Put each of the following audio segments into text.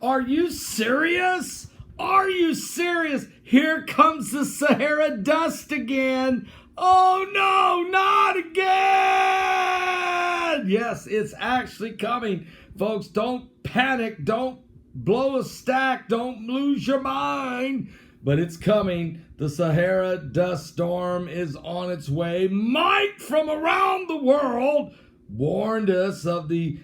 Are you serious? Are you serious? Here comes the Sahara dust again. Oh no, not again! Yes, it's actually coming. Folks, don't panic. Don't blow a stack. Don't lose your mind. But it's coming. The Sahara dust storm is on its way. Mike from around the world warned us of the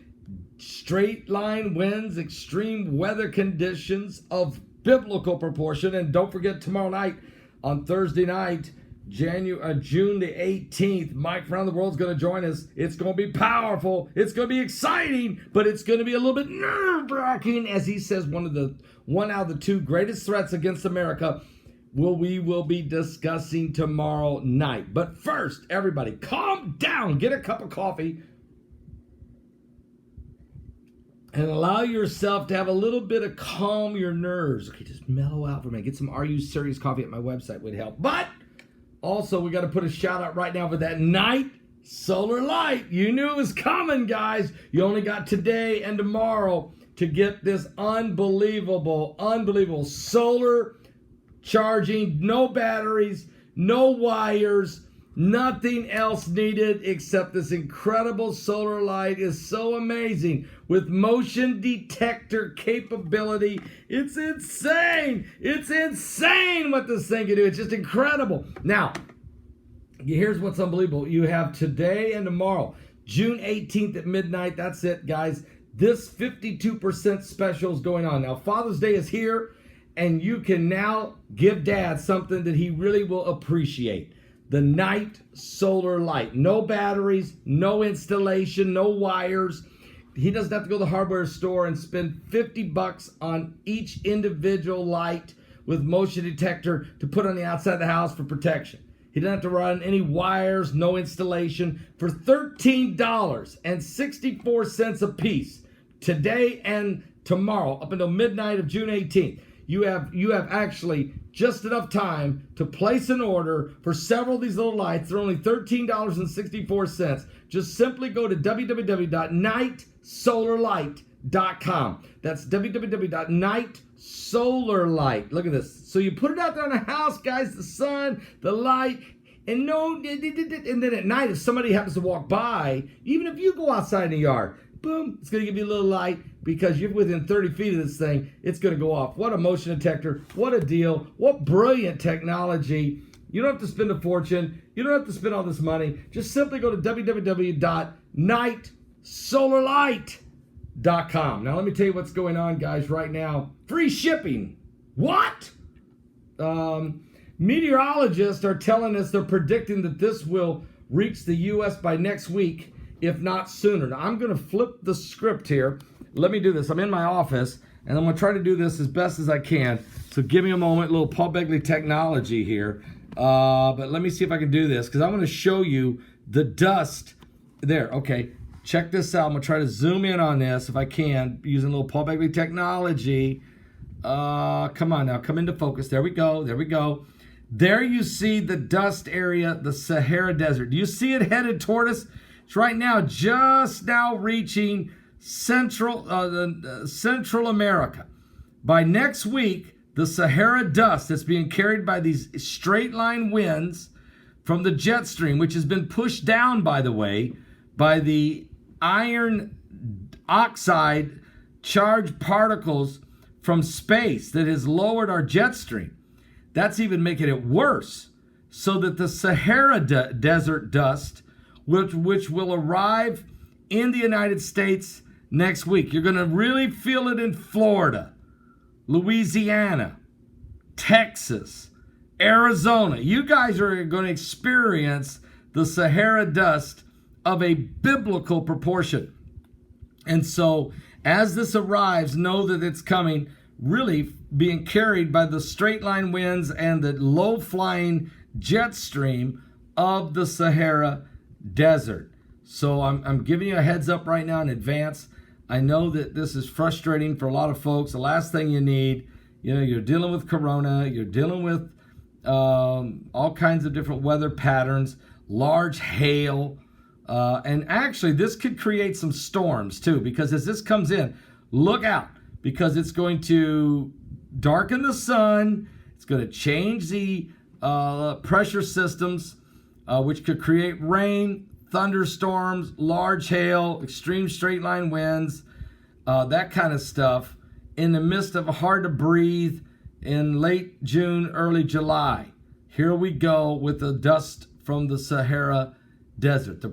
straight line winds, extreme weather conditions of biblical proportion. And don't forget, tomorrow night, on Thursday night, June the 18th, Mike from around the world is going to join us. It's going to be powerful. It's going to be exciting, but it's going to be a little bit nerve-wracking, as he says one out of the two greatest threats against America we will be discussing tomorrow night. But first, everybody, calm down. Get a cup of coffee and allow yourself to have a little bit of calm your nerves. Okay, just mellow out for a minute. Get some Are You Serious coffee at my website would help. But also, we got to put a shout out right now for that night solar light. You knew it was coming, guys. You only got today and tomorrow to get this unbelievable solar charging, no batteries, no wires, nothing else needed except this incredible solar light. Is so amazing with motion detector capability. It's insane. It's insane what this thing can do. It's just incredible. Now, here's what's unbelievable. You have today and tomorrow, June 18th at midnight. That's it, guys. This 52% special is going on. Now, Father's Day is here, and you can now give Dad something that he really will appreciate. The night solar light. No batteries, no installation, no wires. He doesn't have to go to the hardware store and spend $50 on each individual light with motion detector to put on the outside of the house for protection. He doesn't have to run any wires, no installation. For $13.64 a piece, today and tomorrow, up until midnight of June 18th, you have actually just enough time to place an order for several of these little lights. They're only $13.64. Just simply go to www.nightsolarlight.com. That's www.nightsolarlight. Look at this. So you put it out there in the house, guys, the sun, the light, and then at night, if somebody happens to walk by, even if you go outside in the yard, boom, it's going to give you a little light because you're within 30 feet of this thing. It's going to go off. What a motion detector. What a deal. What brilliant technology. You don't have to spend a fortune. You don't have to spend all this money. Just simply go to www.nightsolarlight.com. Now, let me tell you what's going on, guys, right now. Free shipping. What? Meteorologists are telling us they're predicting that this will reach the U.S. by next week, if not sooner. Now, I'm going to flip the script here. Let me do this. I'm in my office, and I'm going to try to do this as best as I can. So give me a moment, a little Paul Begley technology here. But let me see if I can do this, because I want to show you the dust. There, okay. Check this out. I'm going to try to zoom in on this if I can, using a little Paul Begley technology. Come on now. Come into focus. There we go. There we go. There you see the dust area, the Sahara Desert. Do you see it headed toward us? It's right now, just now reaching Central America. By next week, the Sahara dust that's being carried by these straight line winds from the jet stream, which has been pushed down, by the way, by the iron oxide charged particles from space that has lowered our jet stream. That's even making it worse. So that the Sahara desert dust, which will arrive in the United States next week. You're going to really feel it in Florida, Louisiana, Texas, Arizona. You guys are going to experience the Sahara dust of a biblical proportion. And so as this arrives, know that it's coming, really being carried by the straight line winds and the low flying jet stream of the Sahara Desert. So I'm giving you a heads up right now in advance. I know that this is frustrating for a lot of folks. The last thing you need, you're dealing with corona, you're dealing with all kinds of different weather patterns, large hail, and actually this could create some storms too, because as this comes in, look out, because it's going to darken the sun. It's going to change the pressure systems, which could create rain, thunderstorms, large hail, extreme straight line winds, that kind of stuff in the midst of hard to breathe in late June, early July. Here we go with the dust from the Sahara Desert. The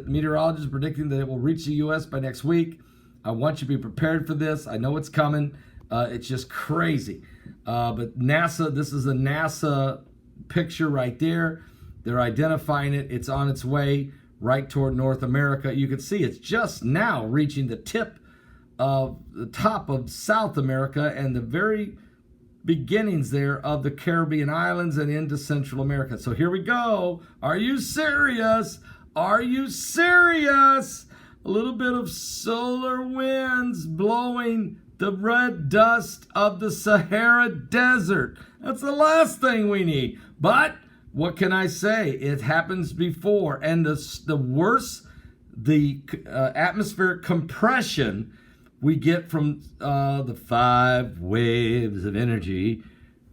meteorologists are predicting that it will reach the U.S. by next week. I want you to be prepared for this. I know it's coming. It's just crazy. But NASA, this is a NASA picture right there. They're identifying it. It's on its way right toward North America. You can see it's just now reaching the tip of the top of South America and the very beginnings there of the Caribbean islands and into Central America. So here we go. Are you serious? Are you serious? A little bit of solar winds blowing the red dust of the Sahara Desert. That's the last thing we need. But what can I say? It happens before. And the worse the atmospheric compression we get from the 5 waves of energy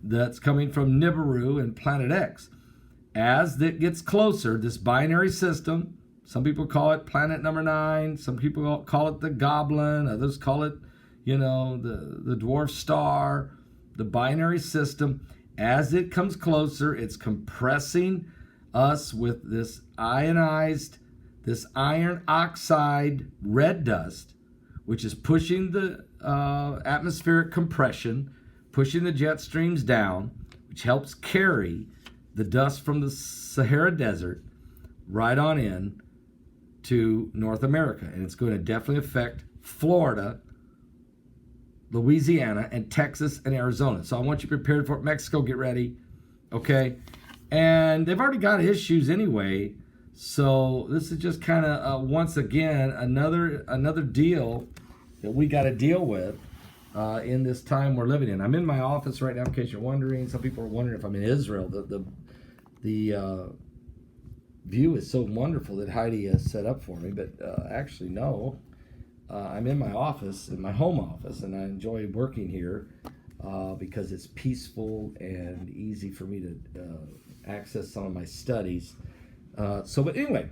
that's coming from Nibiru and Planet X. As it gets closer, this binary system, some people call it planet number 9, some people call it the goblin, others call it, the dwarf star, the binary system. As it comes closer, it's compressing us with this ionized, this iron oxide red dust, which is pushing the atmospheric compression, pushing the jet streams down, which helps carry the dust from the Sahara Desert right on in to North America. And it's going to definitely affect Florida, Louisiana, and Texas and Arizona. So I want you prepared for it. Mexico, get ready. Okay? And they've already got issues anyway. So this is just kind of, once again, another deal that we got to deal with in this time we're living in. I'm in my office right now, in case you're wondering. Some people are wondering if I'm in Israel. The view is so wonderful that Heidi has set up for me, but actually, no. I'm in my office, in my home office, and I enjoy working here because it's peaceful and easy for me to access some of my studies. But anyway,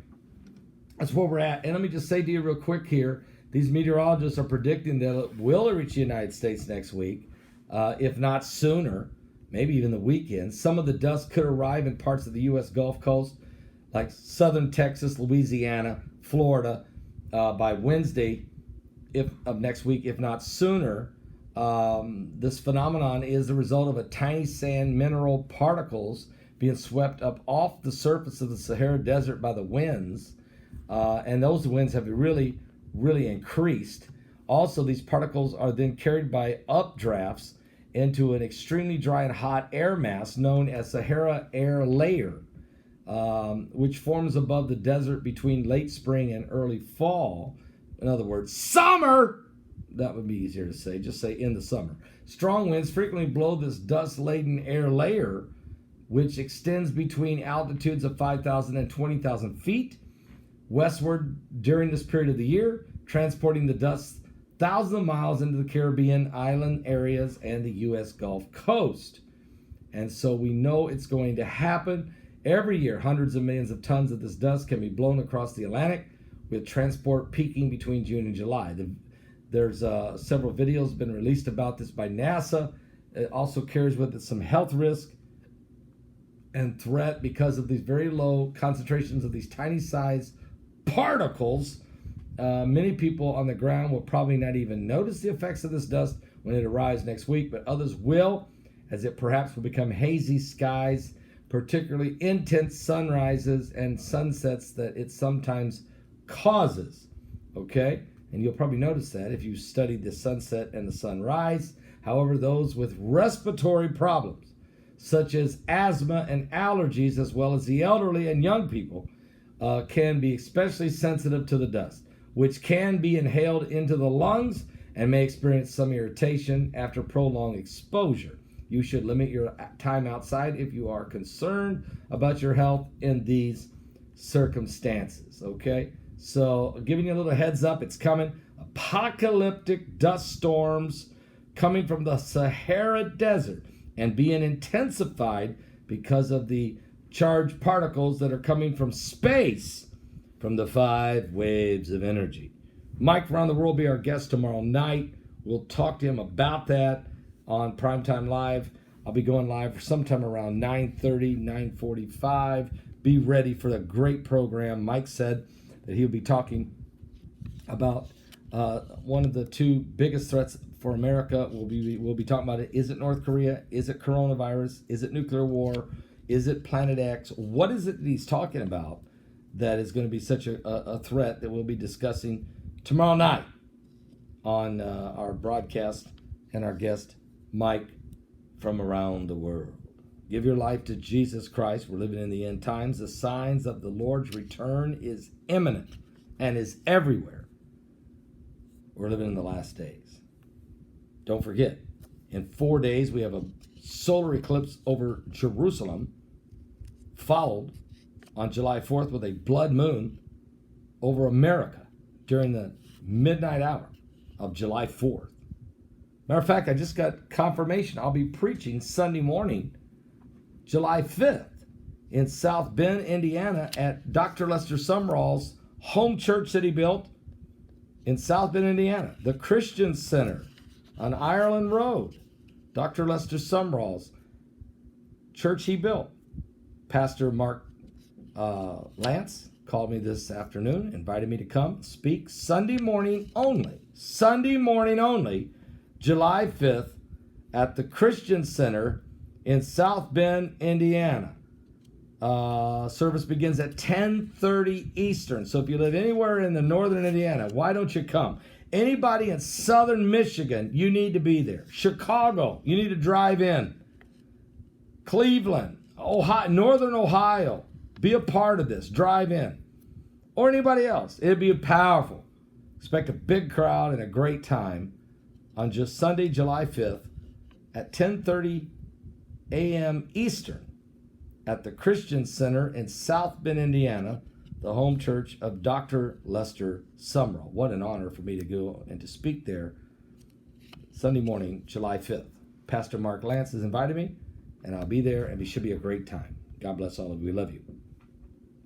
that's where we're at. And let me just say to you real quick here, these meteorologists are predicting that it will reach the United States next week, if not sooner, maybe even the weekend. Some of the dust could arrive in parts of the U.S. Gulf Coast, like southern Texas, Louisiana, Florida, by Wednesday of next week, if not sooner. This phenomenon is the result of a tiny sand mineral particles being swept up off the surface of the Sahara Desert by the winds, and those winds have really increased. Also, these particles are then carried by updrafts into an extremely dry and hot air mass known as Sahara air layer, which forms above the desert between late spring and early fall. In other words, summer! That would be easier to say. Just say in the summer. Strong winds frequently blow this dust-laden air layer, which extends between altitudes of 5,000 and 20,000 feet westward during this period of the year, transporting the dust thousands of miles into the Caribbean island areas and the U.S. Gulf Coast. And so we know it's going to happen. Every year, hundreds of millions of tons of this dust can be blown across the Atlantic, with transport peaking between June and July. There's several videos been released about this by NASA. It also carries with it some health risk and threat because of these very low concentrations of these tiny size particles. Many people on the ground will probably not even notice the effects of this dust when it arrives next week, but others will, as it perhaps will become hazy skies, particularly intense sunrises and sunsets that it sometimes causes. Okay? And you'll probably notice that if you studied the sunset and the sunrise. However, those with respiratory problems, such as asthma and allergies, as well as the elderly and young people, can be especially sensitive to the dust, which can be inhaled into the lungs and may experience some irritation after prolonged exposure. You should limit your time outside if you are concerned about your health in these circumstances, okay? So giving you a little heads up, it's coming. Apocalyptic dust storms coming from the Sahara desert and being intensified because of the charged particles that are coming from space from the 5 waves of energy. Mike from Around the World will be our guest tomorrow night. We'll talk to him about that on Primetime Live. I'll be going live sometime around 9:30, 9:45. Be ready for the great program. Mike said that he'll be talking about one of the 2 biggest threats for America. We'll be talking about it. Is it North Korea? Is it coronavirus? Is it nuclear war? Is it Planet X? What is it that he's talking about that is going to be such a threat that we'll be discussing tomorrow night on our broadcast and our guest, Mike from Around the World. Give your life to Jesus Christ. We're living in the end times. The signs of the Lord's return is imminent and is everywhere. We're living in the last days. Don't forget, in 4 days we have a solar eclipse over Jerusalem, followed on July 4th with a blood moon over America during the midnight hour of July 4th. Matter of fact, I just got confirmation. I'll be preaching Sunday morning, July 5th, in South Bend, Indiana, at Dr. Lester Sumrall's home church that he built in South Bend, Indiana, the Christian Center on Ireland Road. Dr. Lester Sumrall's church he built. Pastor Mark Lance called me this afternoon, invited me to come speak Sunday morning only, July 5th, at the Christian Center in South Bend, Indiana. Service begins at 10:30 Eastern. So if you live anywhere in the northern Indiana, why don't you come? Anybody in southern Michigan, you need to be there. Chicago, you need to drive in. Cleveland, Ohio, northern Ohio, be a part of this. Drive in. Or anybody else. It'd be powerful. Expect a big crowd and a great time on just Sunday, July 5th at 10:30 a.m. Eastern at the Christian Center in South Bend, Indiana, the home church of Dr. Lester Sumrall. What an honor for me to go and to speak there Sunday morning, July 5th. Pastor Mark Lance has invited me, and I'll be there, and it should be a great time. God bless all of you. We love you.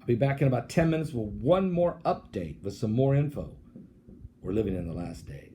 I'll be back in about 10 minutes with one more update with some more info. We're living in the last days.